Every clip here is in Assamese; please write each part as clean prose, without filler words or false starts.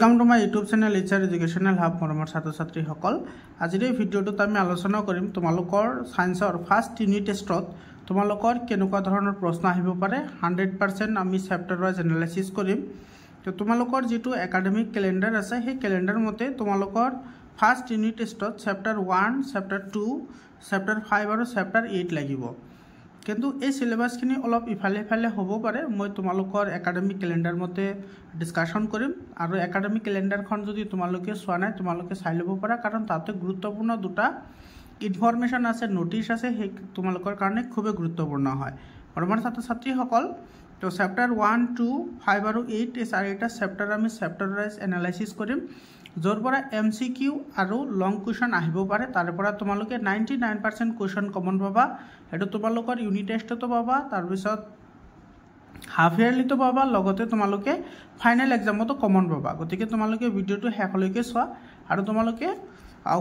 welcome to my YouTube channel HR educational hub मरমৰ ছাত্ৰ ছাত্ৰীসকল আজিৰ এই ভিডিঅ'টোত আমি আলোচনা কৰিম তোমালোকৰ সায়েন্সৰ ফাৰ্ষ্ট ইউনিট টেষ্টত তোমালোকৰ কেনেকুৱা ধৰণৰ প্ৰশ্ন আহিব পাৰে 100% আমি চেপ্টাৰ ওয়াইজ এনালাইসিস কৰিম তো তোমালোকৰ যেটো একাডেমিক ক্যালেন্ডাৰ আছে সেই ক্যালেন্ডাৰ মতে তোমালোকৰ ফাৰ্ষ্ট ইউনিট টেষ্টত চেপ্টাৰ 1 চেপ্টাৰ 2 চেপ্টাৰ 5 আৰু চেপ্টাৰ 8 লাগিব কিন্তু এই সিলেবাসখিনি অলপ ইফালে ইফালে হ'ব পাৰে মই তোমালোকৰ একাডেমিক ক্যালেন্ডাৰ মতে ডিসকাশন কৰিম আৰু একাডেমিক ক্যালেন্ডাৰখন যদি তোমালোকে চোৱা নাই তোমালোকে চাই ল'ব পাৰা কাৰণ তাতে গুৰুত্বপূৰ্ণ দুটা ইনফৰমেশন আছে নোটিশ আছে হে তোমালোকৰ কাৰণে খুব গুৰুত্বপূৰ্ণ হয় আমাৰ ছাত্ৰ ছাত্ৰীসকল তো চেপ্টাৰ 1 2 5 আৰু 8 এই চাৰিটা চেপ্টাৰ আমি চেপ্টাৰ ওয়াইজ এনালাইসিস কৰিম जोर पर एमसीक्यू और लंग क्वेश्चन आहिबो पारे तार पर तुमालोके 99% क्वेश्चन कमन पाबा एटो तुमालोकर यूनिट टेस्टतो पाबा तार पिছত हाफ इयरली तो पाबा लगते तुमालोके फाइनल एग्जामतो कमन पाबा गतिके तुमालोके भिडिओটো हेखলৈকে চোৱা আৰু तुमालोके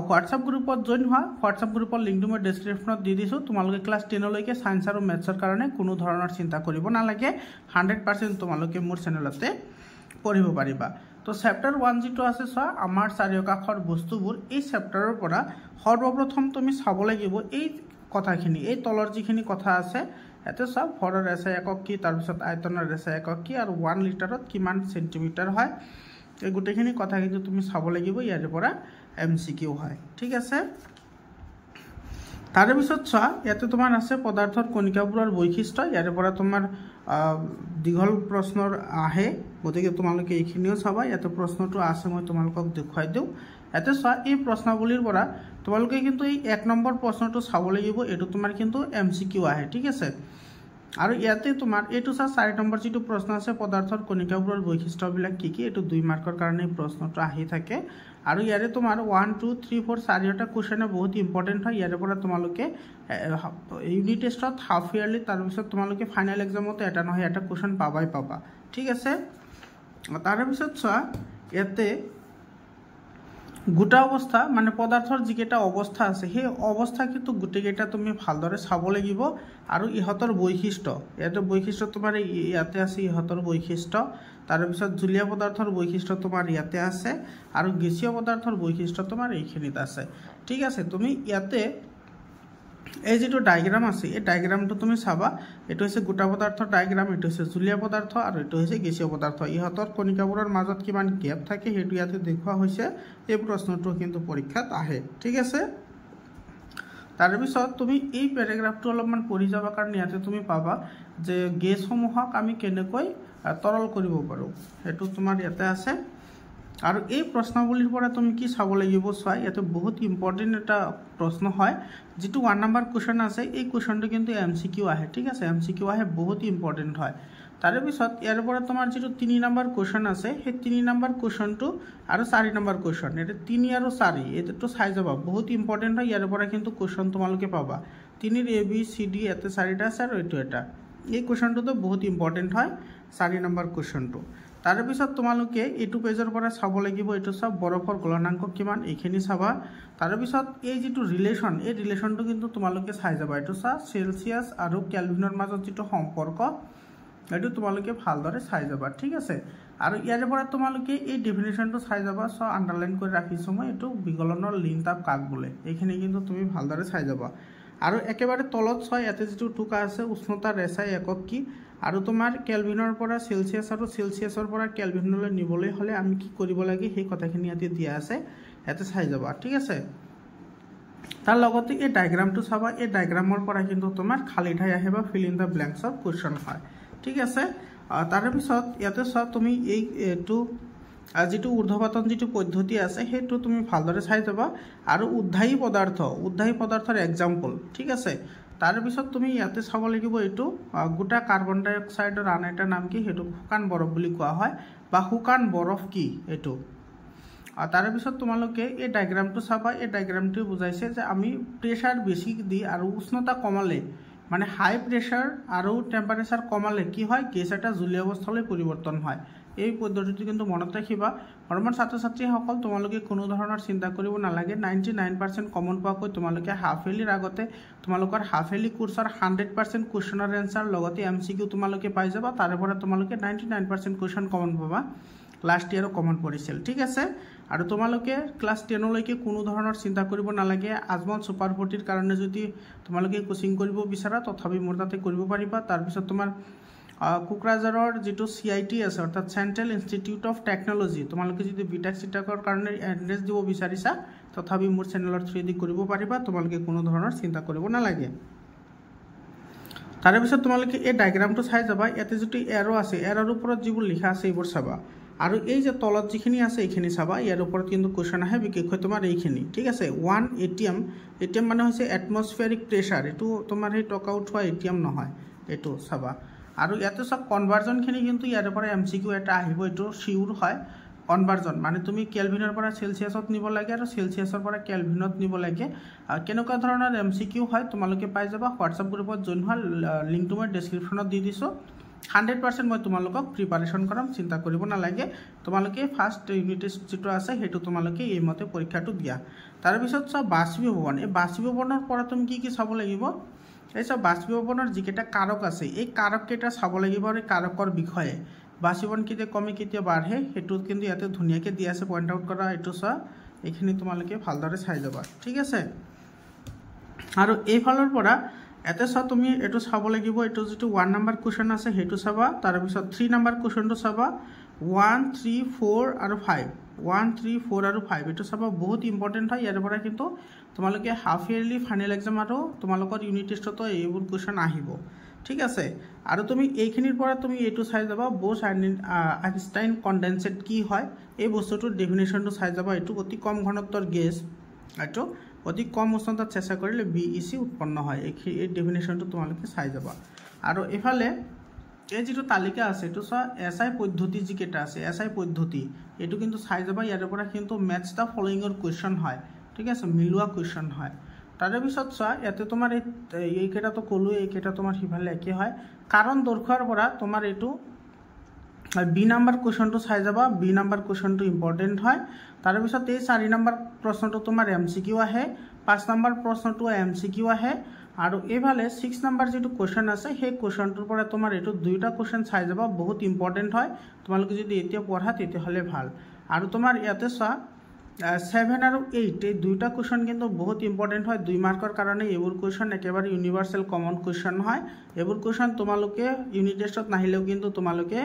व्हाट्सएप ग्रुपत जॉइन हुआ व्हाट्सएप ग्रुपर लिंकটো মই ডেসক্ৰিপশনত দি দিছো तुमालोके क्लास 10 লৈকে সায়েন্স আৰু ম্যাথছৰ কাৰণে কোনো ধৰণৰ চিন্তা কৰিব নালাগে 100% तुमालोके মোৰ চেনেলতে পঢ়িব পাৰিবা तो चैप्टर 1 जी आसे सा आमार चारियोकाखर बस्तुबुर এই চেপ্টাৰৰ পৰা সৰ্বপ্ৰথম তুমি চাব লাগিব এই কথাখিনি এই তলৰ যিখিনি কথা আছে এতে সব ফৰৰ আছে একক কি তাৰ পিছত আয়তনৰ আছে একক কি আৰু 1 লিটাৰত কিমান সেন্টিমিটাৰ হয় এই গুটেখিনি কথা কিন্তু তুমি চাব লাগিব ইয়াৰ পৰা এমসিকিউ হয় ঠিক আছে তাৰে পিছত চোৱা ইয়াতে তোমাৰ আছে পদাৰ্থৰ কণিকাবোৰৰ বৈশিষ্ট্য ইয়াৰ পৰা তোমাৰ দীঘল প্ৰশ্নৰ আহে গতিকে তোমালোকে এইখিনিও চাবা ইয়াতে প্ৰশ্নটো আছে মই তোমালোকক দেখুৱাই দিও এতে চোৱা এই প্ৰশ্নাৱলীৰ পৰা তোমালোকে কিন্তু এই 1 নম্বৰ প্ৰশ্নটো চাব লাগিব এটো তোমাৰ কিন্তু এমসিকিউ আহে ঠিক আছে আৰু ইয়াতে তোমাৰ এটো 4 নম্বৰ যেটো প্ৰশ্ন আছে পদাৰ্থৰ কণিকাবোৰৰ বৈশিষ্ট্যবিলাক কি কি এটো 2 মাৰ্কৰ কাৰণে প্ৰশ্নটো আহি থাকে আৰু ইয়াৰে তোমাৰ 1 2 3 4 চাৰিটা কোৱেশ্চন বহুত ইম্পৰ্টেন্ট হয় ইয়াৰে পৰা তোমালোকে ইউনিট টেষ্টত হাফ ইয়াৰলি তাৰ পিছত তোমালোকে ফাইনাল এক্সামত এটা নহয় এটা কোৱেশ্চন পাবাই পাবা ঠিক আছে তাৰ পিছত চোৱা ইয়াতে গোটা অৱস্থা মানে পদাৰ্থৰ যিকেটা অৱস্থা আছে সেই অৱস্থা কিন্তু গুটেকেটা তুমি ভালদৰে চাব লাগিব আৰু ইহতৰ বৈশিষ্ট্য ইয়াতে বৈশিষ্ট্য তোমাৰ ইয়াতে আছে ইহতৰ বৈশিষ্ট্য তাৰ পিছত জুলীয়া পদাৰ্থৰ বৈশিষ্ট্য তোমাৰ ইয়াতে আছে আৰু গেছীয় পদাৰ্থৰ বৈশিষ্ট্য তোমাৰ এইখিনিত আছে ঠিক আছে তুমি ইয়াতে এই যেটো ডায়াগ্ৰাম আছে এই ডায়াগ্ৰামটো তুমি চাবা এটো হৈছে গোটা পদাৰ্থৰ ডায়াগ্ৰাম এটো হৈছে জুলীয়া পদাৰ্থ আৰু এটো হৈছে গেছীয় পদাৰ্থ ইহতৰ কণিকাবোৰৰ মাজত কিমান গ্যাপ থাকে হেতু ইয়াতে দেখুৱা হৈছে এই প্ৰশ্নটো কিন্তু পৰীক্ষাত আহে ঠিক আছে তাৰ পিছত তুমি এই প্যাৰাগ্ৰাফটো অলপমান পঢ়ি যাবা কাৰণ ইয়াতে তুমি পাবা যে গেছসমূহক আমি কেনেকৈ তৰল কৰিব পাৰো হেতু তোমাৰ ইয়াতে আছে আৰু এই প্ৰশ্নাৱলীৰ পৰা তুমি কি চাব লাগিব চোৱা ইয়াতে বহুত ইম্পৰ্টেন্ট এটা প্ৰশ্ন হয় যেটো 1 নম্বৰ কোৱেশ্চন আছে এই কোৱেশ্চনটো কিন্তু এমসিকিউ আহে ঠিক আছে এমসিকিউ আহে বহুত ইম্পৰ্টেন্ট হয় তাৰে পিছত ইয়াৰ পৰা তোমাৰ যেটো 3 নম্বৰ কোৱেশ্চন আছে সেই 3 নম্বৰ কোৱেশ্চনটো আৰু 4 নম্বৰ কোৱেশ্চন এটা 3 আৰু 4 এটো চাই যাবা বহুত ইম্পৰ্টেন্ট হয় ইয়াৰ পৰা কিন্তু কোৱেশ্চন তোমালোকে পাবা 3 এ বি সি ডি এতে 4টা আছে আৰু এটো এটা এই কোৱেশ্চনটো তো বহুত ইম্পৰ্টেন্ট হয় 4 নম্বৰ কোৱেশ্চনটো তাৰে পিছত তোমালোকে এটো পেজৰ পৰা চাব লাগিব এটো সব বৰফৰ গলনাঙ্ক কিমান এইখিনি চাবা তাৰে পিছত এই যেটো ৰিলেশন এই ৰিলেশনটো কিন্তু তোমালোকে চাই যাবা এটো সেলসিয়াস আৰু কেলভিনৰ মাজত যেটো সম্পৰ্ক এটো তোমালোকে ভালদৰে চাই যাবা ঠিক আছে আৰু ইয়াৰ পৰা তোমালোকে এই ডেফিনিশনটো চাই যাবা সো আন্ডাৰলাইন কৰি ৰাখিছো মই এটো বিগলনৰ লিন তাপ কাক বলে এইখিনি কিন্তু তুমি ভালদৰে চাই যাবা আৰু একেবাৰে তলত ছয় ইয়াতে যেটো টুকা আছে উষ্ণতাৰ ৰেসাই একক কি আৰু তোমাৰ কেলভিনৰ পৰা সেলসিয়াস আৰু সেলসিয়াসৰ পৰা কেলভিনলৈ নিবলৈ হলে আমি কি কৰিব লাগে সেই কথাখিনি ইয়াতে দিয়া আছে ইয়াতে চাই যাবা ঠিক আছে তাৰ লগতে এই ডায়াগ্ৰামটো চাবা এই ডায়াগ্ৰামৰ পৰা কিন্তু তোমাৰ খালি ঠাই আহে বা fill in the blanks of question হয় ঠিক আছে তাৰ পিছত ইয়াতে চোৱা তুমি এই এটো যেটো ঊৰ্ধ্বপাতন যেটো পদ্ধতি আছে হেতু তুমি ভালদৰে চাই যাবা আৰু উদ্ধায়ী পদাৰ্থৰ এক্সাম্পল ঠিক আছে তাৰ পিছত তুমি ইয়াতে চাব লাগিব এটো গোটা কাৰ্বন ডাই অক্সাইডৰ আন এটা নাম কি হেতু শুকান বৰফ বুলি কোৱা হয় বা শুকান বৰফ কি এটো তাৰ পিছত তোমালোকে এই ডায়াগ্ৰামটো চাবা এই ডায়াগ্ৰামটো বুজাইছে যে আমি প্ৰেসাৰ বেছি দি আৰু উষ্ণতা কমালে মানে হাই প্ৰেসাৰ আৰু টেম্পাৰেচাৰ কমালে কি হয় গেছ এটা জলীয় অৱস্থালৈ পৰিৱৰ্তন হয় এই পদ্ধতিটো কিন্তু মনত ৰাখিবা হৰমন ছাত্ৰ ছাত্ৰীসকল তোমালোকে কোনো ধৰণৰ চিন্তা কৰিব নালাগে 99% কমন পাকৈ তোমালোকে হাফ ইয়াৰলিৰ আগতে তোমালোকৰ হাফ ইয়াৰলি কোৰ্সৰ 100% কোৱেশ্চনৰ এনসাৰ লগতে এমসিকিউ তোমালোকে পাই যাবা তাৰে পৰা তোমালোকে 99% কোৱেশ্চন কমন পাবা লাষ্ট ইয়াৰো কমন পৰিছিল ঠিক আছে আৰু তোমালোকে ক্লাছ 10 লৈকে কোনো ধৰণৰ চিন্তা কৰিব নালাগে আজমল সুপাৰ 40 ৰ কাৰণে যদি তোমালোকে কোচিং কৰিব বিচাৰা তথাপি মোৰ তাতে কৰিব পাৰিবা তাৰ পিছত তোমাৰ কোকৰাঝাৰৰ যেটো সিআইটি আছে অৰ্থাৎ সেন্ট্ৰেল ইনষ্টিটিউট অফ টেকনলজি তোমালোকে যদি বিটেক সিটেকৰ কাৰণে এড্ৰেছ দিব বিচাৰিছা তথাপি মোৰ চেনেলৰ থ্ৰুদি কৰিব পাৰিবা তোমালোকে কোনো ধৰণৰ চিন্তা কৰিব নালাগে তাৰে পিছত তোমালোকে এই ডায়াগ্ৰামটো চাই যাবা ইয়াতে যেটো এৰো আছে এৰৰ ওপৰত যিবোৰ লিখা আছে এইবোৰ চাবা আৰু এই যে তলত যিখিনি আছে এইখিনি চাবা ইয়াৰ ওপৰত কিন্তু কোৱেশ্চন আহে বিশেষকৈ তোমাৰ এইখিনি ঠিক আছে 1 এটিএম মানে হৈছে এটমস্ফিয়াৰিক প্ৰেছাৰ এটো তোমাৰ এই টক আউট হোৱা এটিএম নহয় এটো চাবা আৰু ইয়াতে সব কনভাৰ্জনখিনি কিন্তু ইয়াৰ পৰা এমসিকিউ এটা আহিব এটো শিউৰ হয় কনভাৰ্জন মানে তুমি কেলভিনৰ পৰা সেলসিয়াছত নিব লাগে আৰু সেলসিয়াছৰ পৰা কেলভিনত নিব লাগে কেনেকুৱা ধৰণৰ এমসিকিউ হয় তোমালোকে পাই যাবা WhatsApp গ্ৰুপত জইন হোৱা লিংকটো মই ডেসক্ৰিপচনত দি দিছো 100% মই তোমালোকক প্ৰিপাৰেচন কৰাম চিন্তা কৰিব নালাগে তোমালোকে ফাৰ্স্ট ইউনিট টেষ্ট যেটো আছে হেতু তোমালোকে এই মতে পৰীক্ষাটো দিয়া তাৰ পিছত সব বাষ্পীভৱন এই বাষ্পীভৱনৰ পৰা তুমি কি চাব লাগিব এই সব বাষ্পীভৱনৰ যিকেটা কাৰক আছে এই কাৰক কেটা চাব লাগিব আৰু কাৰকৰ বিষয়ে বাষ্পীভৱন কিতে কমে কিতে বাঢ়ে হেতু কিন্তু ইয়াতে ধুনিয়াকে দিয়া আছে পইণ্ট আউট কৰা এটো সা এইখিনি তোমালোকে ভালদৰে চাই যাবা ঠিক আছে আৰু এই ফালৰ পৰা এতে সব তুমি এটো চাব লাগিব এটো যেটো 1 নম্বৰ কোৱেশ্চন আছে হেতু চাবা তাৰ পিছত 3 নম্বৰ কোৱেশ্চনটো চাবা 1 3 4 আৰু 5 1 3 4 আৰু 5 এটো চাবা বহুত ইম্পৰ্টেন্ট হয় ইয়াৰ পৰা কিন্তু তোমালোকে হাফ ইয়াৰলি ফাইনাল এক্সাম আৰু তোমালোকৰ ইউনিট টেষ্টটো এইবোৰ কোৱেশ্চন আহিব ঠিক আছে আৰু তুমি এইখিনিৰ পৰা তুমি এটো চাই যাবা বোস আইনষ্টাইন কনডেনসেট কি হয় এই বস্তুটোৰ ডেফিনেশনটো চাই যাবা এটো অতি কম ঘনত্বৰ গেছ এটো অতি কম উষ্ণতাত চেষ্টা কৰিলে বিইসি উৎপন্ন হয় এই ডেফিনেশনটো তোমালোকে চাই যাবা আৰু এফালে এই যেটো তালিকা আছে এটো সা এসআই পদ্ধতি যিকেটা আছে এসআই পদ্ধতি এটো কিন্তু চাই যাবা ইয়াৰ পৰা কিন্তু ম্যাচ দা ফলোইং এৰ কোৱেশ্চন হয় ঠিক আছে মিলুৱা কোৱেশ্চন হয় তাৰে পিছত চা ইয়াতে তোমাৰ এই কেটা তো কলো এই কেটা তোমাৰ হিফালে একে হয় কাৰণ দৰ্খাৰ পৰা তোমাৰ এটো বি নম্বৰ কোৱেশ্চনটো চাই যাবা বি নম্বৰ কোৱেশ্চনটো ইম্পৰ্টেন্ট হয় তাৰে পিছত এই 4 নম্বৰ প্ৰশ্নটো তোমাৰ এমসিকিউ আহে 5 নম্বৰ প্ৰশ্নটো এমসিকিউ আহে আৰু এভালে 6 নম্বৰ যেটো কোৱেশ্চন আছে সেই কোৱেশ্চনটোৰ পৰা তোমাৰ এটো দুইটা কোৱেশ্চন চাই যাবা বহুত ইম্পৰ্টেন্ট হয় তোমালোকে যদি এতিয়া পঢ়া তেতিয়া হলে ভাল আৰু তোমাৰ ইয়াতে চা 7 আৰু 8 এই দুইটা কোৱেশ্চন কিন্তু বহুত ইম্পৰ্টেন্ট হয় 2 মাৰ্কৰ কাৰণে এইবোৰ কোৱেশ্চন একেবাৰে ইউনিভাৰ্সাল কমন কোৱেশ্চন হয় এইবোৰ কোৱেশ্চন তোমালোকে ইউনিট টেষ্টত নাহিলেও কিন্তু তোমালোকে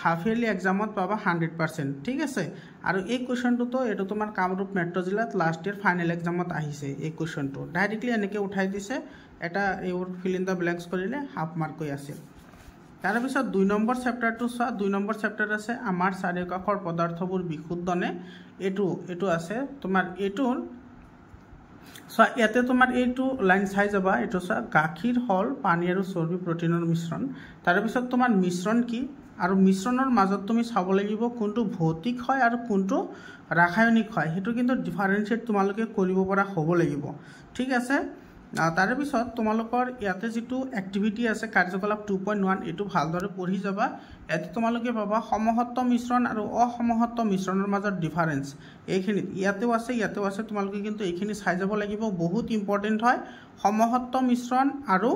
হাফ ইয়াৰলি এক্সামত পাবা 100% ঠিক আছে আৰু এই কোৱেশ্চনটো তো এটো তোমাৰ কামৰূপ মেট্ৰ জিলাত লাষ্ট ইয়াৰ ফাইনাল এক্সামত আহিছে এই কোৱেশ্চনটো ডাইৰেক্টলি এনেকে উঠাই দিছে এটা এইবোৰ ফিল ইন দা ব্ল্যাঙ্কস কৰিলে হাফ মাৰ্ক হৈ আছে তাৰ পিছত 2 নম্বৰ চেপ্টাৰটো চা 2 নম্বৰ চেপ্টাৰ আছে আমাৰ চাৰিকাষৰ পদাৰ্থবোৰ বিশুদ্ধনে এটো আছে তোমাৰ এটোৰ সো ইয়াতে তোমাৰ এইটো লাইন চাই যাবা এটো সা গাখীৰ হল পানী আৰু চৰ্বি প্ৰটিনৰ মিশ্ৰণ তাৰ পিছত তোমাৰ মিশ্ৰণ কি আৰু মিশ্ৰণৰ মাজত তুমি চাব লাগিব কোনটো ভৌতিক হয় আৰু কোনটো ৰাসায়নিক হয় হেতু কিন্তু ডিফাৰেন্সিয়েট তোমালোকে কৰিব পৰা হ'ব লাগিব ঠিক আছে তাৰে পিছত তোমালোকৰ ইয়াতে যেটো এক্টিভিটি আছে কাৰ্যকলাপ 2.1 এটো ভালদৰে পঢ়ি যাবা এতে তোমালোকে পাবা সমহত্ব মিশ্ৰণ আৰু অসমহত্ব মিশ্ৰণৰ মাজত ডিফাৰেন্স এইখিনি ইয়াতেও আছে তোমালোকে কিন্তু এইখিনি চাই যাব লাগিব বহুত ইম্পৰ্টেন্ট হয় সমহত্ব মিশ্ৰণ আৰু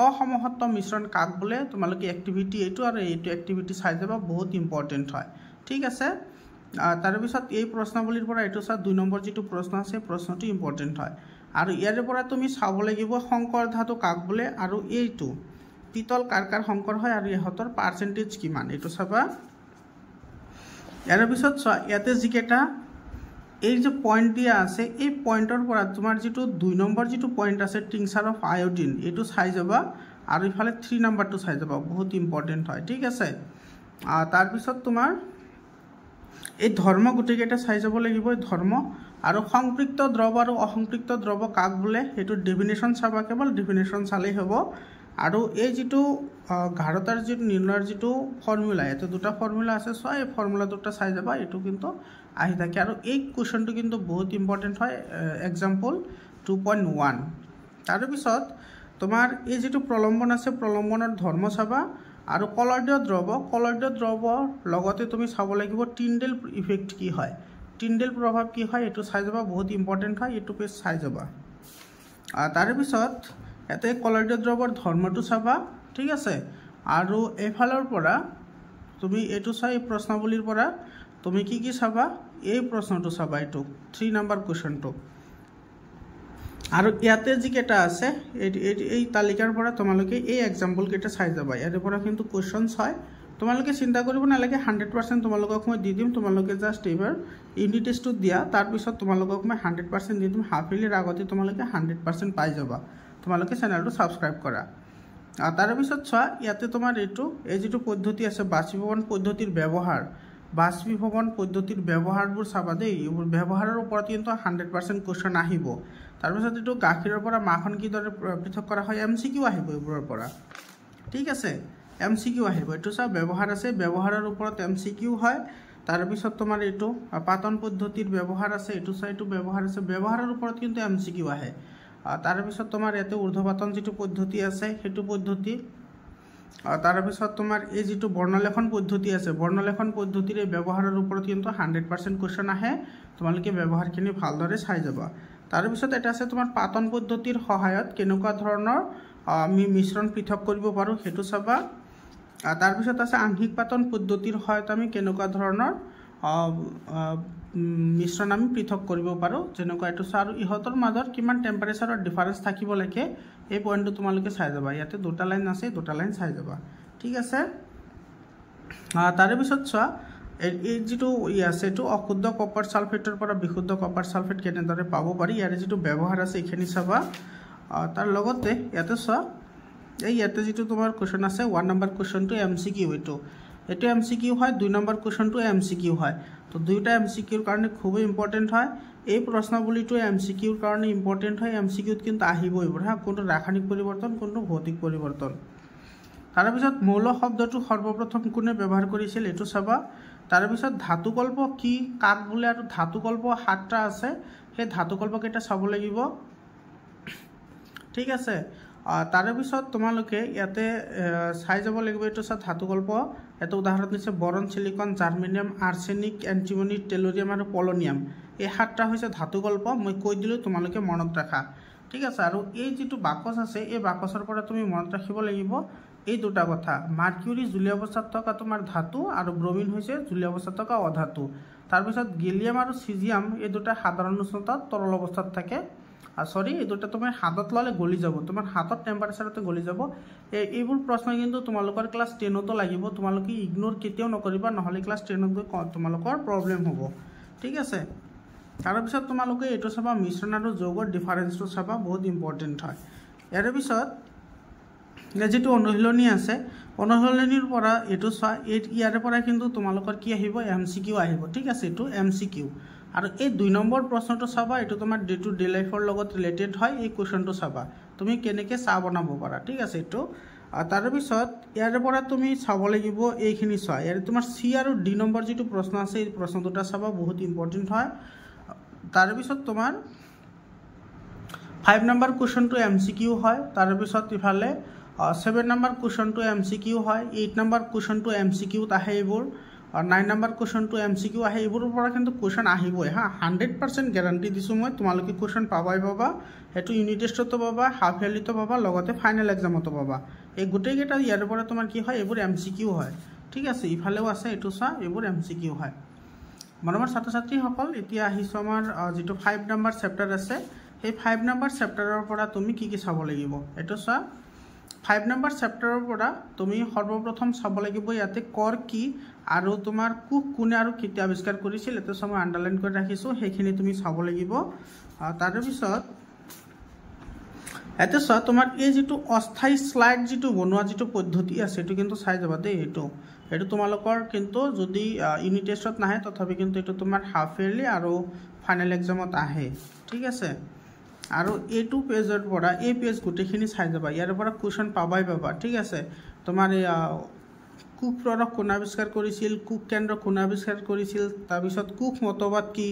অসমহত্ব মিশ্ৰণ কাক বলে তোমালোকে এক্টিভিটি এটো আৰু এইটো এক্টিভিটি চাই যাবা বহুত ইম্পৰ্টেন্ট হয় ঠিক আছে তাৰে পিছত এই প্ৰশ্নাৱলীৰ পৰা এটো চা 2 নম্বৰ যেটো প্ৰশ্ন আছে প্ৰশ্নটো ইম্পৰ্টেন্ট হয় আৰু ইয়াৰ পৰা তুমি চাব লাগিব সংকৰ ধাতু কাক বলে আৰু এইটো পিতল কাৰকাৰ সংকৰ হয় আৰু ইহতৰ পাৰ্সেন্টেজ কিমান এটো চাবা ইয়াৰ পিছত চোৱা ইয়াতে যিকেটা এই যে পয়েন্ট দিয়া আছে এই পয়েন্টৰ পৰা তোমাৰ যেটো 2 নম্বৰ যেটো পয়েন্ট আছে টিংচাৰ অফ আয়োডিন এটো চাই যাবা আৰু ইফালে 3 নম্বৰটো চাই যাবা বহুত ইম্পৰ্টেন্ট হয় ঠিক আছে তাৰ পিছত তোমাৰ এই ধৰ্ম গুটিকেটা চাই যাব লাগিব ধৰ্ম আৰু সংপৃক্ত দ্ৰৱ আৰু অসংপৃক্ত দ্ৰৱ কাক বলে হেতু ডেফিনেশন চাবা কেৱল ডেফিনেশন চালেই হ'ব আৰু এই যেটো ঘাৰতাৰ যেটো নিৰ্ণয়ৰ যেটো ফৰ্মুলা এটো দুটা ফৰ্মুলা আছে সো এই ফৰ্মুলা দুটা চাই যাবা এটো কিন্তু আহি থাকে আৰু এই কোৱেশ্চনটো কিন্তু বহুত ইম্পৰ্টেন্ট হয় एग्जांपल 2.1 তাৰ পিছত তোমাৰ এই যেটো প্ৰলম্বন আছে প্ৰলম্বনৰ ধৰ্ম চাবা আৰু কলয়ডীয় দ্ৰৱ লগতে তুমি চাব লাগিব টিন্ডেল ইফেক্ট কি হয় টিন্ডেল প্ৰভাৱ কি হয় এটো চাই যাবা বহুত ইম্পৰ্টেন্ট হয় এটো পেজ চাই যাবা তাৰ পিছত এতে কলয়ডীয় দ্ৰৱৰ ধৰ্মটো চাবা ঠিক আছে আৰু এফালৰ পৰা তুমি এইটো চোৱা এই প্ৰশ্নাৱলীৰ পৰা তুমি কি চাবা এই প্ৰশ্নটো চাবা এইটো 3 নম্বৰ কুৱেশ্যনটো আৰু ইয়াতে যিকেইটা আছে এই তালিকাৰ পৰা তোমালোকে এই এক্সাম্পল কেইটা চাই যাবা ইয়াৰ পৰা কিন্তু কুৱেশ্যনছ হয় তোমালোকে চিন্তা কৰিব নালাগে 100% তোমালোকক মই দি দিম তোমালোকে জাষ্ট এবাৰ ইউনিট টেষ্টটো দিয়া তাৰ পিছত তোমালোকক মই 100% দি দিম হাফ ইয়াৰলিৰ আগতে তোমালোকে 100% পাই যাবা তোমালোকে চেনেলটো সাবস্ক্ৰাইব কৰা তাৰ পিছত চোৱা ইয়াতে তোমাৰ এইটো এই যেটো পদ্ধতি আছে বাষ্পীভৱন পদ্ধতিৰ ব্যৱহাৰ বাষ্পীভৱন পদ্ধতিৰ ব্যৱহাৰবোৰ চাবা দেই এইবোৰ ব্যৱহাৰৰ ওপৰত কিন্তু 100% কোৱেশ্চন আহিব তাৰ পিছত এইটো গাখীৰৰ পৰা মাখন কি দৰে পৃথক কৰা হয় এমসিকিউ আহিব এইবোৰৰ পৰা ঠিক আছে এমসিকিউ আহিব এইটো চা ব্যৱহাৰ আছে ব্যৱহাৰৰ ওপৰত এমসিকিউ হয় তাৰ পিছত তোমাৰ এইটো পাতন পদ্ধতিৰ ব্যৱহাৰ আছে এইটো চা এইটো ব্যৱহাৰ আছে ব্যৱহাৰৰ ওপৰত কিন্তু এমসিকিউ আহে তাৰ পিছত তোমাৰ ইয়াতে ঊৰ্ধ্বপাতন যেটো পদ্ধতি আছে হেতু পদ্ধতি তাৰ পিছত তোমাৰ এই যেটো বৰ্ণলেখন পদ্ধতি আছে বৰ্ণলেখন পদ্ধতিৰ ব্যৱহাৰৰ ওপৰত কিন্তু 100% কোৱেশ্চন আহে তোমালোকে ব্যৱহাৰখিনি ভালদৰে চাই যাবা তাৰ পিছত এটা আছে তোমাৰ পাতন পদ্ধতিৰ সহায়ত কেনেকুৱা ধৰণৰ আমি মিশ্ৰণ পৃথক কৰিব পাৰো হেতু চাবা তাৰ পিছত আছে আংশিক পাতন পদ্ধতিৰ সহায়ত আমি কেনেকুৱা ধৰণৰ মিশ্ৰণ আমি পৃথক কৰিব পাৰো যেনেকুৱা এটো আৰু ইহতৰ মাজত কিমান টেম্পাৰেচাৰৰ ডিফাৰেন্স থাকিব লাগে এই পইণ্টটো তোমালোকে চাই যাবা ইয়াতে দুটা লাইন আছে দুটা লাইন চাই যাবা ঠিক আছে তাৰে পিছত চোৱা এই যেটো ই আছে এটো অশুদ্ধ কপাৰ সালফেটৰ পৰা বিশুদ্ধ কপাৰ সালফেট কেনেদৰে পাব পাৰি ইয়াৰ যেটো ব্যৱহাৰ আছে এখিনি চাবা তাৰ লগতে ইয়াতে চোৱা এই ইয়াতে যেটো তোমাৰ কোৱেশ্চন আছে 1 নম্বৰ কোৱেশ্চনটো এমসিকিউ এটো এমসিকিউ হয় 2 নম্বৰ কোৱেশ্চনটো এমসিকিউ হয় তো দুইটা এমসিকিউৰ কাৰণে খুব ইম্পৰ্টেন্ট হয় এই প্ৰশ্নাৱলীটো এমসিকিউৰ কাৰণে ইম্পৰ্টেন্ট হয় এমসিকিউত কিন্তু আহিবই হা কোনটো ৰাসায়নিক পৰিৱৰ্তন কোনটো ভৌতিক পৰিৱৰ্তন তাৰ পিছত মৌল শব্দটো সৰ্বপ্ৰথম কোনে ব্যৱহাৰ কৰিছিল এটো চাবা তাৰ পিছত ধাতুকল্প কি কাক বোলে আৰু ধাতুকল্প 7টা আছে সেই ধাতুকল্প কেইটা চাব লাগিব ঠিক আছে তাৰে পিছত তোমালোকে ইয়াতে চাই যাব লাগিব এটো চা ধাতুকল্প এটা উদাহৰণ দিছে বৰন সিলিকন জাৰ্মেনিয়াম আৰ্ছেনিক এন্টিমনি টেলোৰিয়াম আৰু পলনিয়াম এই 7টা হৈছে ধাতুকল্প মই কৈ দিলো তোমালোকে মনত ৰাখা ঠিক আছে আৰু এই যেটো বাকচ আছে এই বাকচৰ পৰা তুমি মনত ৰাখিব লাগিব এই দুটা কথা মাৰ্কিউৰি জুলীয় অৱস্থাত থকা তোমাৰ ধাতু আৰু ব্ৰোমিন হৈছে জুলীয় অৱস্থাত থকা অধাতু তাৰ পিছত গেলিয়াম আৰু সিজিয়াম এই দুটা সাধাৰণ উষ্ণতাত তৰল অৱস্থাত থাকে সৰি এই দুটা তুমি হাতত ললে গলি যাব তোমাৰ হাতত টেম্পাৰেচাৰতে গলি যাব এইবোৰ প্ৰশ্ন কিন্তু তোমালোকৰ ক্লাস 10 তো লাগিব তোমালোকে ইগনোৰ কেতিয়াও নকৰিবা নহলে ক্লাস 10 ত তোমালোকৰ প্ৰবলেম হ'ব ঠিক আছে তাৰ পিছত তোমালোকে এটো চাবা মিশ্ৰণ আৰু যৌগৰ ডিফাৰেন্সটো চাবা বহুত ইম্পৰ্টেন্ট হয় ইয়াৰ পিছত যেটো অনুশীলনী আছে অনুশীলনীৰ পৰা এটো চোৱা ইয়াৰ পৰা কিন্তু তোমালোকৰ কি আহিব এমসিকিউ আহিব ঠিক আছে এটো এমসিকিউ আৰু এই 2 নম্বৰ প্ৰশ্নটো চাবা এটো তোমাৰ ডে টু ডে লাইফৰ লগত ৰিলেটেড হয় এই কোৱেশ্চনটো চাবা তুমি কেনেকৈ চা বনাব পাৰা ঠিক আছে এটো তাৰ পিছত ইয়াৰ পৰা তুমি চাব লাগিব এইখিনি চোৱা ইয়াৰ তোমাৰ সি আৰু ডি নম্বৰ যেটো প্ৰশ্ন আছে এই প্ৰশ্ন দুটা চাবা বহুত ইম্পৰ্টেন্ট হয় তাৰ পিছত তোমাৰ 5 নম্বৰ কোৱেশ্চনটো এমসিকিউ হয় তাৰ পিছত ইফালে 7 নম্বৰ কোৱেশ্চনটো এমসিকিউ হয় 8 নম্বৰ কোৱেশ্চনটো এমসিকিউত আহে এইবোৰ 9 নম্বৰ কোৱেশ্চনটো এমসিকিউ আহে এইবোৰৰ পৰা কিন্তু কোৱেশ্চন আহিবই হা 100% গ্যাৰান্টি দিছো মই তোমালোকে কোৱেশ্চন পাবাই পাবা এটো ইউনিট টেষ্টতো পাবা হাফ ইয়াৰলিতো পাবা লগতে ফাইনাল এক্সামতো পাবা এই গুটেই কেটা ইয়াৰ পৰা তোমাৰ কি হয় এইবোৰ এমসিকিউ হয় ঠিক আছে ইফালেও আছে এটো চা এইবোৰ এমসিকিউ হয় মৰমৰ ছাত্ৰ ছাত্ৰী সকল এতিয়া আহিছো আমাৰ যেটো 5 নম্বৰ চেপ্টাৰ আছে এই 5 নম্বৰ চেপ্টাৰৰ পৰা তুমি কি চাব লাগিব এটো চা 5 নম্বৰ চেপ্টাৰৰ পৰা তুমি সৰ্বপ্ৰথম চাব লাগিব ইয়াতে কৰ কি আৰু তোমাৰ কুক কোনে আৰু কেতিয়া আৱিষ্কাৰ কৰিছিল এটো সময় আন্ডাৰলাইন কৰি ৰাখিছো সেইখিনি তুমি চাব লাগিব তাৰ পিছত এতে চোৱা তোমাৰ এই যেটো অস্থায়ী স্লাইড যেটো বনোৱা যেটো পদ্ধতি আছে এটো কিন্তু চাই যাবা দেই এটো তোমালোকৰ কিন্তু যদি ইউনিট টেষ্টত নাহে তথাপি কিন্তু এটো তোমাৰ হাফ ইয়াৰলি আৰু ফাইনাল এক্সামত আহে ঠিক আছে আৰু এটো পেজৰ পৰা এই পেজ গুটেখিনি চাই যাবা ইয়াৰ পৰা কোৱেশ্চন পাবাই পাবা ঠিক আছে তোমাৰ কুক প্ৰডাক্ট কোন আৱিষ্কাৰ কৰিছিল কুক কেন্দ্ৰ কোন আৱিষ্কাৰ কৰিছিল তাৰ পিছত কুক মতবাদ কি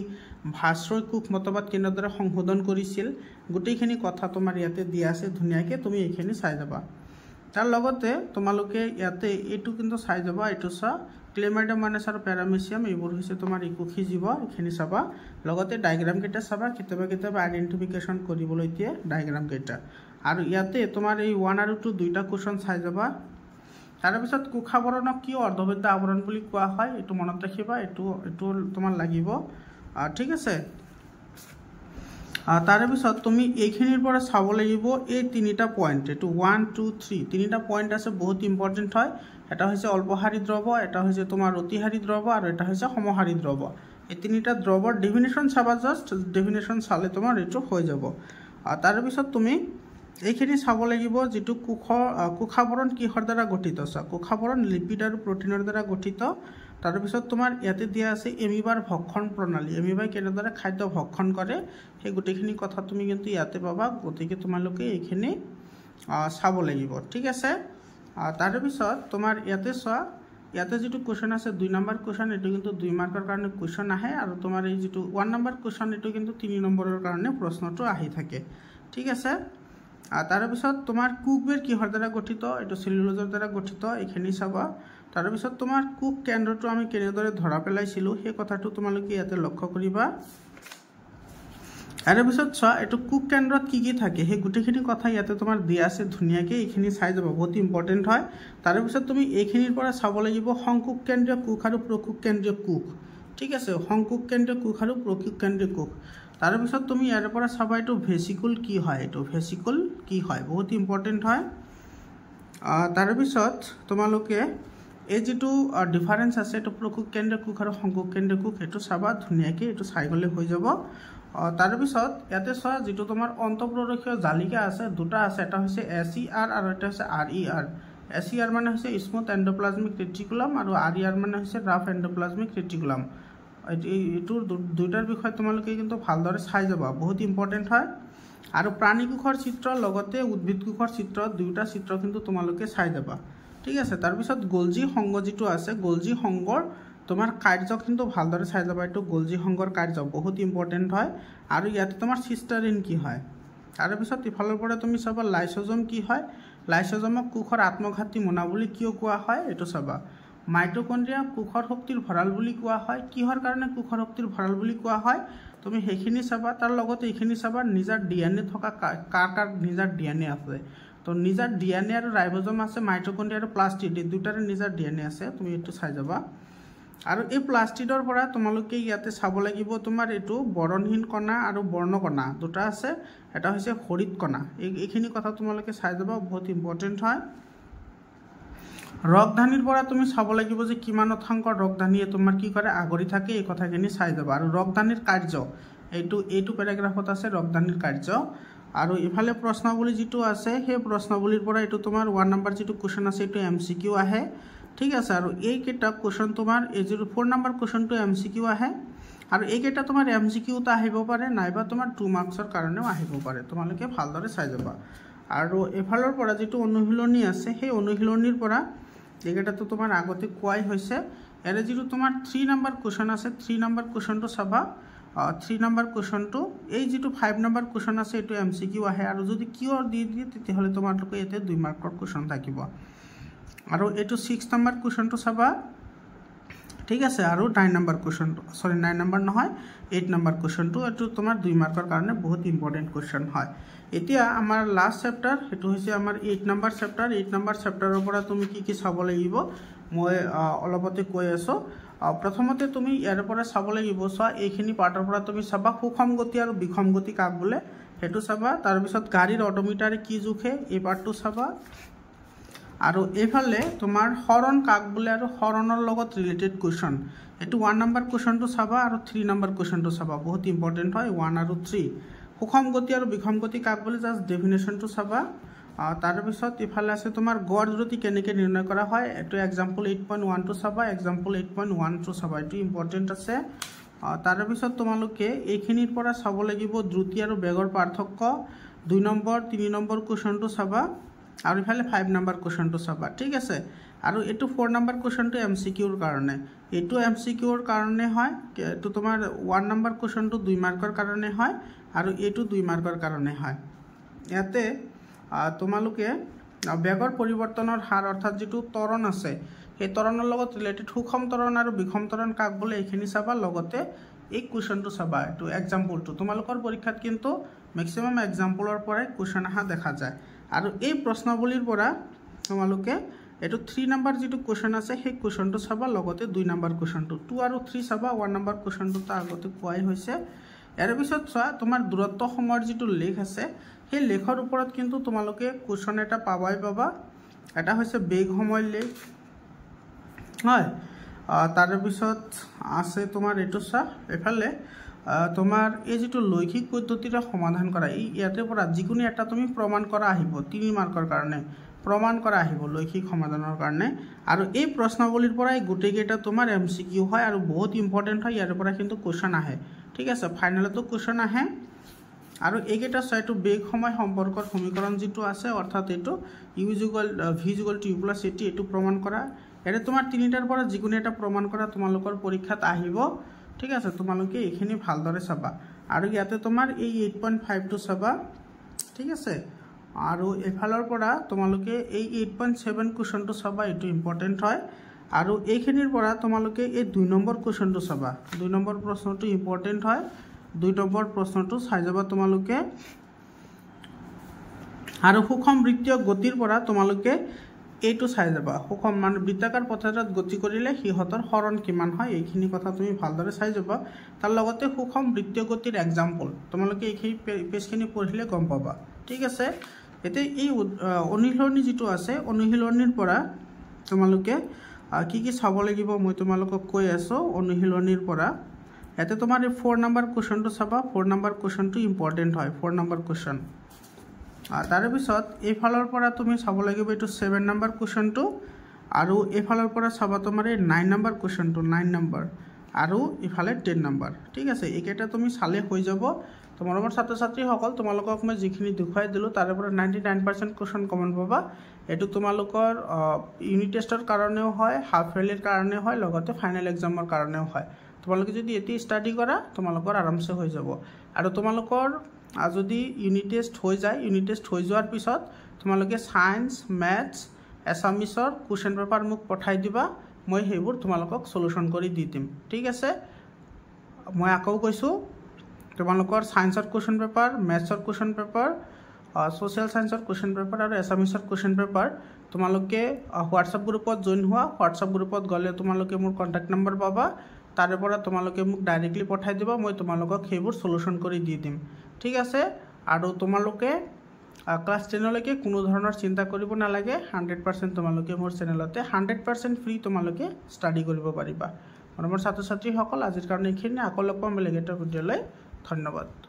ভাস্ৰয় কুক মতবাদ কেনেদৰে সংশোধন কৰিছিল গুটেখিনি কথা তোমাৰ ইয়াতে দিয়া আছে ধুনিয়াকে তুমি এইখিনি চাই যাবা তাৰ লগতে তোমালোকে ইয়াতে এটো কিন্তু চাই যাবা এটো চা ক্লেমাইডামাইনাছ আৰু প্যাৰামিচিয়াম এইবোৰ হৈছে তোমাৰ ইকুখি জীৱ এইখিনি চাবা লগতে ডায়াগ্ৰাম কেটা চাবা কেতিয়াবা আইডেন্টিফিকেশন কৰিবলৈ দিয়ে ডায়াগ্ৰাম কেটা আৰু ইয়াতে তোমাৰ এই 1 আৰু 2 দুইটা কোৱেশ্চন চাই যাবা তাৰ পিছত কুখাবৰণক কি অৰ্ধবৃত্ত আৱৰণ বুলি কোৱা হয় এইটো মনত ৰাখিবা এইটো তোমাৰ লাগিব ঠিক আছে তাৰ পিছত তুমি এইখিনিৰ পৰা চাব লাগিব এই তিনিটা পয়েন্ট এইটো 1 2 3 তিনিটা পয়েন্ট আছে বহুত ইম্পর্টেন্ট হয় এটা হৈছে অল্পহাৰী দ্ৰৱ এটা হৈছে তোমাৰ অতিহাৰী দ্ৰৱ আৰু এটা হৈছে সমহাৰী দ্ৰৱ এই তিনিটা দ্ৰৱৰ ডেফিনেশন চাবা জাস্ট ডেফিনেশন চালে তোমাৰ এইটো হৈ যাব তাৰ পিছত তুমি এইখিনি চাব লাগিব যেটো কুখাবৰণ কিহৰ দ্বাৰা গঠিত আছে কুখাবৰণ লিপিড আৰু প্ৰটিনৰ দ্বাৰা গঠিত তাৰ পিছত তোমাৰ ইয়াতে দিয়া আছে এমিবাৰ ভক্ষণ প্ৰণালী এমিবাই কেনেদৰে খাদ্য ভক্ষণ কৰে সেই গোটেইখিনি কথা তুমি কিন্তু ইয়াতে পাবা গতিকে তোমালোকে এইখিনি চাব লাগিব ঠিক আছে তার পিছত তোমাৰ ইয়াতে চোৱা ইয়াতে যেটো কোৱেশ্চন আছে 2 নম্বৰ কোৱেশ্চন এটো কিন্তু 2 মাৰ্কৰ কাৰণে কোৱেশ্চন আহে আৰু তোমাৰ এই যেটো 1 নম্বৰ কোৱেশ্চন এটো কিন্তু 3 নম্বৰৰ কাৰণে প্ৰশ্নটো আহি থাকে ঠিক আছে তাৰ পিছত তোমাৰ কুকবেৰ কিহৰ দ্বাৰা গঠিত এটো সেলুলোজৰ দ্বাৰা গঠিত এইখিনি চাবা তাৰ পিছত তোমাৰ কুক কেন্দ্ৰটো আমি কেনেদৰে ধৰা পেলাইছিলো সেই কথাটো তোমালোকে ইয়াতে লক্ষ্য কৰিবা তাৰ পিছত চোৱা এটো কুক কেন্দ্ৰত কি থাকে সেই গোটেইখিনি কথা ইয়াতে তোমাৰ দিয়া আছে ধুনিয়াকে এইখিনি চাই যাব বহুত ইম্পৰ্টেন্ট হয় তাৰ পিছত তুমি এইখিনিৰ পৰা চাব লাগিব সংকুক কেন্দ্ৰীয় কুক আৰু প্ৰকুক কেন্দ্ৰীয় কুক ঠিক আছে সংকুক কেন্দ্ৰীয় কুক আৰু প্ৰকুক কেন্দ্ৰীয় কুক তাৰ পিছত তুমি ইয়াৰ পৰা চাবা এটো ভেসিকুল কি হয় এটো ভেসিকুল কি হয় বহুত ইম্পৰ্টেন্ট হয় তাৰ পিছত তোমালোকে এই যেটো ডিফাৰেন্স আছে এটো প্ৰকুক কেন্দ্ৰীয় কুক আৰু সংকুক কেন্দ্ৰীয় কুক এটো চাবা ধুনিয়াকে এটো চাই গলে হৈ যাব তাৰ পিছত ইয়াতে চোৱা যেটো তোমাৰ অন্তঃপ্ৰৰক্ষীয় জালিকা আছে দুটা আছে এটা হৈছে SER আৰু এটা হৈছে RER SER মানে হৈছে স্মুথ এন্ডোপ্লাজমিক ৰেটিকুলাম আৰু RER মানে হৈছে ৰাফ এন্ডোপ্লাজমিক ৰেটিকুলাম এইটোৰ দুইটাৰ বিষয় তোমালোকে কিন্তু ভালদৰে চাই যাবা বহুত ইম্পৰ্টেন্ট হয় আৰু প্ৰাণী কোষৰ চিত্ৰ লগতে উদ্ভিদ কোষৰ চিত্ৰ দুইটা চিত্ৰ কিন্তু তোমালোকে চাই যাবা ঠিক আছে তাৰ পিছত গোলজি সংঘ যেটো আছে গোলজি সংঘৰ তোমাৰ কাৰ্য কিন্তু ভালদৰে চাই যাবা এটো গোলজি সংঘৰ কাৰ্য বহুত ইম্পৰ্টেন্ট হয় আৰু ইয়াতে তোমাৰ সিস্টাৰিন কি হয় তাৰ পিছত ইফালৰ পৰা তুমি চাবা লাইসোজোম কি হয় লাইসোজোমক কোষৰ আত্মঘাতী মোনা বুলি কিয় কোৱা হয় এটো চাবা মাইটোকন্ড্ৰিয়া কোষৰ শক্তিৰ ভঁৰাল বুলি কোৱা হয় কিহৰ কাৰণে কোষৰ শক্তিৰ ভঁৰাল বুলি কোৱা হয় তুমি হেখিনি চাবা তাৰ লগতে এইখিনি চাবা নিজৰ ডিএনএ থকা কাৰ নিজৰ ডিএনএ আছে তো নিজৰ ডিএনএ আৰু ৰাইবোজোম আছে মাইটোকন্ড্ৰিয়া আৰু প্লাস্টিড দুটাৰে নিজৰ ডিএনএ আছে তুমি এটো চাই যাবা আৰু এই প্লাস্টিডৰ পৰা তোমালোকে ইয়াতে চাব লাগিব তোমাৰ এটো বৰণহীন কণা আৰু বৰ্ণকণা দুটা আছে এটা হৈছে হৰিত কণা এইখিনি কথা তোমালোকে চাই যাবা বহুত ইম্পৰ্টেন্ট হয় ৰগধানীৰ পৰা তুমি চাব লাগিব যে কিমান অংশৰ ৰগধানীয়ে তোমাৰ কি কৰে আগৰি থাকে এই কথাখিনি চাই যাবা আৰু ৰগধানীৰ কাৰ্য এইটো প্যাৰাগ্ৰাফত আছে ৰগধানীৰ কাৰ্য আৰু ইফালে প্ৰশ্নাৱলী যেটো আছে সেই প্ৰশ্নাৱলীৰ পৰা এটো তোমাৰ 1 নম্বৰ যেটো কোৱেশ্চন আছে এটো MCQ আহে ঠিক আছে আৰু এই কেটা কোৱেশ্চন তোমাৰ এই যে 4 নম্বৰ কোৱেশ্চনটো MCQ আহে আৰু এই কেটা তোমাৰ MCQ টা আহিব পাৰে নাইবা তোমাৰ 2 মাৰ্কছৰ কাৰণেও আহিব পাৰে তোমালোকে ভালদৰে চাই যাবা আৰু এফালৰ পৰা যেটো অনুশীলনী আছে সেই অনুশীলনীৰ পৰা এইকেটাটো তোমাৰ আগতে কোৱাই হৈছে এৰে যেটো তোমাৰ 3 নম্বৰ কোৱেশ্চন আছে 3 নম্বৰ কোৱেশ্চনটো চাবা 3 নম্বৰ কোৱেশ্চনটো এই যেটো 5 নম্বৰ কোৱেশ্চন আছে এটো MCQ আহে আৰু যদি কিউৰ দি তেতিয়া হলে তোমালোকে এতে 2 মাৰ্কৰ কোৱেশ্চন থাকিব আৰু এটো 6 নম্বৰ কোৱেশ্চনটো চাবা ঠিক আছে আৰু 9 নম্বৰ কোৱেশ্চনটো সৰি 9 নম্বৰ নহয় 8 নম্বৰ কোৱেশ্চনটো এটো তোমাৰ 2 মাৰ্কৰ কাৰণে বহুত ইম্পৰ্টেন্ট কোৱেশ্চন হয় এতিয়া আমাৰ লাষ্ট চেপ্টাৰ এটো হৈছে আমাৰ 8 নম্বৰ চেপ্টাৰ 8 নম্বৰ চেপ্টাৰৰ পৰা তুমি কি চাব লাগিব মই অলপতে কৈ আছো প্ৰথমতে তুমি ইয়াৰ পৰা চাব লাগিব সো এইখিনি পাৰ্টৰ পৰা তুমি চাবা সুষম গতি আৰু বিষম গতি কাক বোলে হেতু চাবা তাৰ পিছত গাড়ীৰ অটোমিটাৰে কি জুখে এই পাৰ্টটো চাবা আৰু এফালে তোমাৰ হৰণ কাক বোলে আৰু হৰণৰ লগত ৰিলেটেড কোৱেশ্চন এটো 1 নম্বৰ কোৱেশ্চনটো চাবা আৰু 3 নম্বৰ কোৱেশ্চনটো চাবা বহুত ইম্পৰ্টেন্ট হয় 1 আৰু 3 সুষম গতি আৰু বিষম গতি কাক বোলে জাস্ট ডেফিনেশনটো চাবা তাৰ পিছত ইফালে আছে তোমাৰ গড় দ্ৰুতি কেনেকৈ নিৰ্ণয় কৰা হয় এটো एग्जांपल 8.1 টো চাবা एग्जांपल 8.1 টো চাবা এটো ইম্পৰ্টেন্ট আছে তাৰ পিছত তোমালোকে এইখিনিৰ পৰা চাব লাগিব দ্ৰুতি আৰু বেগৰ পাৰ্থক্য 2 নম্বৰ 3 নম্বৰ কোৱেশ্চনটো চাবা আৰু ইফালে 5 নম্বৰ কোৱেশ্চনটো চাবা ঠিক আছে আৰু এটো 4 নম্বৰ কোৱেশ্চনটো MCQৰ কাৰণে এটো MCQৰ কাৰণে হয় এটো তোমাৰ 1 নম্বৰ কোৱেশ্চনটো 2 মাৰ্কৰ কাৰণে হয় আৰু এটো 2 মাৰ্কৰ কাৰণে হয় ইয়াতে তোমালোকে বেগৰ পৰিৱৰ্তনৰ হাৰ অৰ্থাৎ যেটো ত্বৰণ আছে এই ত্বৰণৰ লগত ৰিলেটেড সুষম ত্বৰণ আৰু বিষম ত্বৰণ কাক বোলে এইখিনি চাবা লগতে এই কোৱেশ্চনটো চাবা এটো एग्जांपलটো তোমালোকৰ পৰীক্ষাত কিন্তু ম্যাক্সিমাম एग्जांपलৰ পৰাই কোৱেশ্চন আহা দেখা যায় আৰু এই প্ৰশ্নাৱলীৰ পৰা তোমালোকে এইটো 3 নম্বৰ যিটো কুৱেশ্যন আছে সেই কুৱেশ্যনটো চাবা লগতে 2 নম্বৰ কুৱেশ্যনটো 2 আৰু 3 চাবা 1 নম্বৰ কুৱেশ্যনটো তাৰ আগতে কোৱাই হৈছে ইয়াৰ পিছত চোৱা তোমাৰ দূৰত্ব সময়ৰ যিটো লেখ আছে সেই লেখৰ ওপৰত কিন্তু তোমালোকে কুৱেশ্যন এটা পাবাই পাবা এটা হৈছে বেগ সময় লেখ হয় তাৰ পিছত আছে তোমাৰ এইটো চা এফালে তোমাৰ এই যেটো লৈখিক পদ্ধতিৰে সমাধান কৰা এই ইয়াতে পৰা যিকোনো এটা তুমি প্ৰমাণ কৰা আহিব 3 মাৰ্কৰ কাৰণে প্ৰমাণ কৰা আহিব লৈখিক সমাধানৰ কাৰণে আৰু এই প্ৰশ্নাৱলীৰ পৰা গুটেকেটা তোমাৰ এমসিকিউ হয় আৰু বহুত ইম্পৰ্টেন্ট হয় ইয়াৰ পৰা কিন্তু কোৱেশ্চন আহে ঠিক আছে ফাইনালতো কোৱেশ্চন আহে আৰু এইকেটা সাইটো বেগ সময় সম্পৰ্কৰ সমীকৰণ যেটো আছে অৰ্থাৎ এটো u = v = u + at এটো প্ৰমাণ কৰা এৰে তোমাৰ তিনিটাৰ পৰা যিকোনো এটা প্ৰমাণ কৰা তোমালোকৰ পৰীক্ষাত আহিব ঠিক আছে তোমালোকে এখিনি ভালদৰে চাবা আৰু ইয়াতে তোমাৰ এই 8.5 টো চাবা ঠিক আছে আৰু এফালৰ পৰা তোমালোকে এই 8.7 কোৱেশ্যনটো চাবা এটো ইম্পৰ্টেন্ট হয় আৰু এইখিনিৰ পৰা তোমালোকে এই 2 নম্বৰ কোৱেশ্যনটো চাবা 2 নম্বৰ প্ৰশ্নটো ইম্পৰ্টেন্ট হয় 2 নম্বৰ প্ৰশ্নটো চাই যাবা তোমালোকে আৰু সুষম বৃত্তীয় গতিৰ পৰা তোমালোকে এইটো চাই যাবা সুষম মানে বৃত্তাকাৰ পথত গতি কৰিলে হিহতৰ হৰণ কিমান হয় এইখিনি কথা তুমি ভালদৰে চাই যাবা তাৰ লগতে সুষম বৃত্তীয় গতিৰ এক্সাম্পল তোমালোকে এইখিনি পেজখিনি পঢ়িলে গম পাবা ঠিক আছে এতে এই অনুশীলনী যেটো আছে অনুশীলনীৰ পৰা তোমালোকে কি চাব লাগিব মই তোমালোকক কৈ আছো অনুশীলনীৰ পৰা এতে তোমাৰ এই 4 নম্বৰ কোৱেশ্যনটো চাবা 4 নম্বৰ কোৱেশ্যনটো ইম্পৰ্টেন্ট হয় 4 নম্বৰ কোৱেশ্যন তাৰে পিছত এইফালৰ পৰা তুমি চাব লাগিব এটো 7 নম্বৰ কোৱেশ্যনটো আৰু এইফালৰ পৰা চাবা তোমাৰ এই 9 নম্বৰ কোৱেশ্যনটো 9 নম্বৰ আৰু ইফালে 10 নম্বৰ ঠিক আছে এইকেটা তুমি চালে হৈ যাব তোমালোকৰ ছাত্ৰ ছাত্ৰী সকল তোমালোকক মই যিখিনি দেখুৱাই দিলো তাৰে পৰা 99% কোৱেশ্যন কমন পাবা এটো তোমালোকৰ ইউনিট টেষ্টৰ কাৰণেও হয় হাফ ইয়াৰলিৰ কাৰণে হয় লগতে ফাইনাল এক্সামৰ কাৰণেও হয় তোমালোকে যদি এটি ষ্টাডি কৰা তোমালোকৰ আৰামছে হৈ যাব আৰু তোমালোকৰ যদি ইউনিট টেষ্ট হৈ যায় ইউনিট টেষ্ট হৈ যোৱাৰ পিছত তোমালোকে সায়েন্স ম্যাথছ এছামিছৰ কোৱেশ্যন পেপাৰ মোক পঠাই দিবা মই হেবোৰ তোমালোকক সলিউশন কৰি দি দিম ঠিক আছে মই আকৌ কৈছো তোমালোকৰ সায়েন্সৰ কোৱেশ্যন পেপাৰ ম্যাথছৰ কোৱেশ্যন পেপাৰ সোশ্যাল সায়েন্সৰ কোৱেশ্যন পেপাৰ আৰু এছামিছৰ কোৱেশ্যন পেপাৰ তোমালোকে হোৱাটসঅ্যাপ গ্ৰুপত জয়েন হোৱা হোৱাটসঅ্যাপ গ্ৰুপত গলে তোমালোকে মোৰ কন্টাক্ট নম্বৰ পাবা তাৰে পৰা তোমালোকে মোক ডাইৰেক্টলি পঠাই দিবা মই তোমালোকক হেবোৰ সলিউশন কৰি দি দিম ঠিক আছে আৰু তোমালোকে ক্লাস 10 লৈকে কোনো ধৰণৰ চিন্তা কৰিব নালাগে 100% তোমালোকে মোৰ চেনেলতে 100% ফ্ৰী তোমালোকে ষ্টাডি কৰিব পাৰিবা মোৰ ছাত্ৰ ছাত্ৰী সকল আজিৰ কাৰণে এখিনি আকৌ লগ পাম বেলেগ এটা ভিডিঅ'লৈ ধন্যবাদ